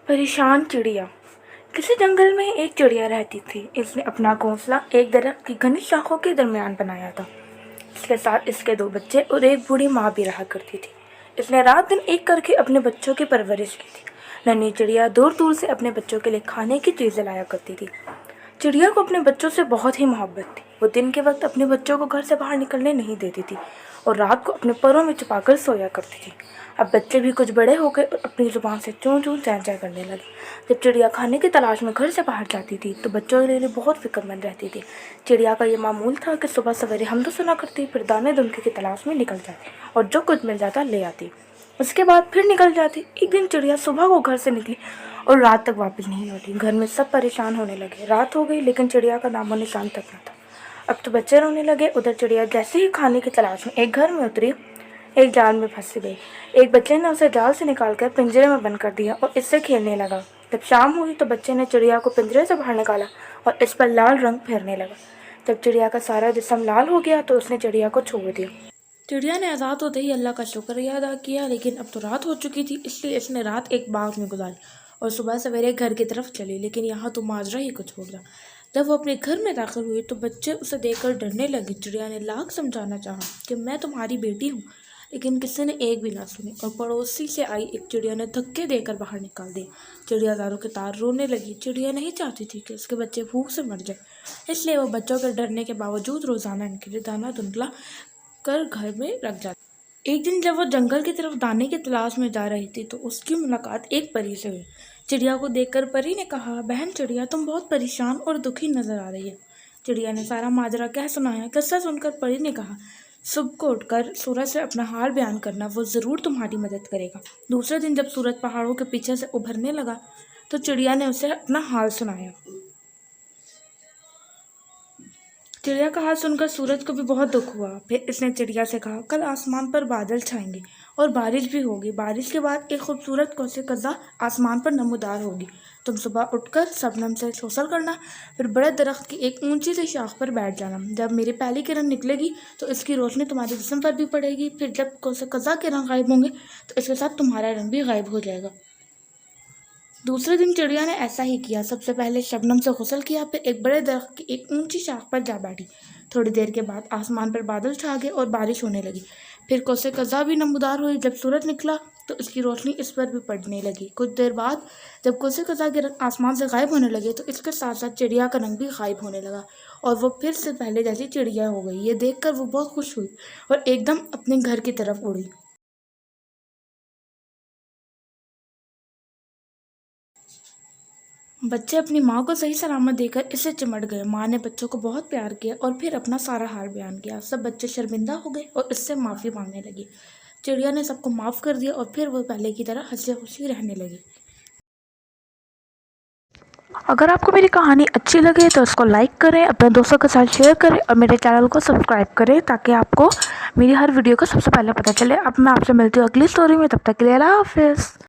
परेशान चिड़िया। किसी जंगल में एक चिड़िया रहती थी। इसने अपना घोंसला एक दरख्त की घनी शाखों के दरमियान बनाया था। इसके साथ इसके 2 बच्चे और एक बूढ़ी माँ भी रहा करती थी। इसने रात दिन एक करके अपने बच्चों की परवरिश की थी। नन्ही चिड़िया दूर दूर से अपने बच्चों के लिए खाने की चीज़ें लाया करती थी। चिड़िया को अपने बच्चों से बहुत ही मोहब्बत थी। वो दिन के वक्त अपने बच्चों को घर से बाहर निकलने नहीं देती थी और रात को अपने परों में छुपाकर सोया करती थी। अब बच्चे भी कुछ बड़े हो गए और अपनी ज़ुबान से चूं चूं चैं चैं करने लगे। जब चिड़िया खाने की तलाश में घर से बाहर जाती थी तो बच्चों के लिए बहुत फिक्रमंद रहती थी। चिड़िया का ये मामूल था कि सुबह सवेरे हम तो सुना करती, फिर दाने दुनके की तलाश में निकल जाती और जो कुछ मिल जाता ले आती। उसके बाद फिर निकल जाती। एक दिन चिड़िया सुबह को घर से निकली और रात तक वापस नहीं लौटी। घर में सब परेशान होने लगे। रात हो गई लेकिन चिड़िया का नामो निशान तक न था। अब तो बच्चे रोने लगे। उधर चिड़िया जैसे ही खाने की तलाश में एक घर में उतरी, एक जाल में फंस गई। एक बच्चे ने उसे जाल से निकालकर पिंजरे में बंद कर दिया और इससे खेलने लगा। जब शाम हुई तो बच्चे ने चिड़िया को पिंजरे से बाहर निकाला और इस पर लाल रंग फेरने लगा। जब चिड़िया का सारा जिस्म लाल हो गया तो उसने चिड़िया को छोड़ दिया। चिड़िया ने आज़ाद होते ही अल्लाह का शुक्रिया अदा किया, लेकिन अब तो रात हो चुकी थी, इसलिए इसने रात एक बाग में गुजारी और सुबह सवेरे घर की तरफ चली। लेकिन यहाँ तो माजरा ही कुछ हो गया। जब वो अपने घर में दाखिल हुई तो बच्चे उसे देखकर डरने लगे। चिड़िया ने लाख समझाना चाहा कि मैं तुम्हारी बेटी हूँ, लेकिन किसी ने एक भी ना सुनी और पड़ोसी से आई एक चिड़िया ने धक्के देकर बाहर निकाल दिया। चिड़िया दारों के तार रोने लगी। चिड़िया नहीं चाहती थी कि उसके बच्चे भूख से मर जाए, इसलिए वो बच्चों के डरने के बावजूद रोज़ाना इनके लिए दाना धुंधला कर घर में रख जाती। एक दिन जब वो जंगल की तरफ दाने की तलाश में जा रही थी तो उसकी मुलाकात एक परी से हुई। चिड़िया को देखकर परी ने कहा, बहन चिड़िया, तुम बहुत परेशान और दुखी नजर आ रही है। चिड़िया ने सारा माजरा कह सुनाया। किस्सा सुनकर परी ने कहा, सुबह को उठकर सूरज से अपना हाल बयान करना, वो ज़रूर तुम्हारी मदद करेगा। दूसरे दिन जब सूरज पहाड़ों के पीछे से उभरने लगा तो चिड़िया ने उसे अपना हाल सुनाया। चिड़िया का हाल सुनकर सूरज को भी बहुत दुख हुआ। फिर इसने चिड़िया से कहा, कल आसमान पर बादल छाएंगे और बारिश भी होगी। बारिश के बाद एक खूबसूरत कौसे कज़ा आसमान पर नमूदार होगी। तुम सुबह उठकर शबनम से गौसल करना, फिर बड़े दरख्त की एक ऊंची सी शाख पर बैठ जाना। जब मेरी पहली किरण निकलेगी तो इसकी रोशनी तुम्हारे जिस्म पर भी पड़ेगी। फिर जब कौसे कज़ा के रंग गायब होंगे तो इसके साथ तुम्हारा रंग भी गायब हो जाएगा। दूसरे दिन चिड़िया ने ऐसा ही किया। सबसे पहले शबनम से गुस्ल किया, फिर एक बड़े दरख्त की एक ऊंची शाख पर जा बैठी। थोड़ी देर के बाद आसमान पर बादल छा गए और बारिश होने लगी। फिर कौसे कज़ा भी नमूदार हुई। जब सूरज निकला तो इसकी रोशनी इस पर भी पड़ने लगी। कुछ देर बाद जब कौसे कज़ा के रंग आसमान से गायब होने लगे तो इसके साथ साथ चिड़िया का रंग भी गायब होने लगा और वो फिर से पहले जैसी चिड़िया हो गई। ये देखकर वो बहुत खुश हुई और एकदम अपने घर की तरफ उड़ी। बच्चे अपनी माँ को सही सलामत देखकर इससे चिमट गए। माँ ने बच्चों को बहुत प्यार किया और फिर अपना सारा हाल बयान किया। सब बच्चे शर्मिंदा हो गए और इससे माफ़ी मांगने लगे। चिड़िया ने सबको माफ़ कर दिया और फिर वो पहले की तरह हंसी खुशी रहने लगी। अगर आपको मेरी कहानी अच्छी लगे तो इसको लाइक करें, अपने दोस्तों के साथ शेयर करें और मेरे चैनल को सब्सक्राइब करें ताकि आपको मेरी हर वीडियो का सबसे पहले पता चले। अब मैं आपसे मिलती हूँ अगली स्टोरी में। तब तक के लिए अल्लाह हाफिज़।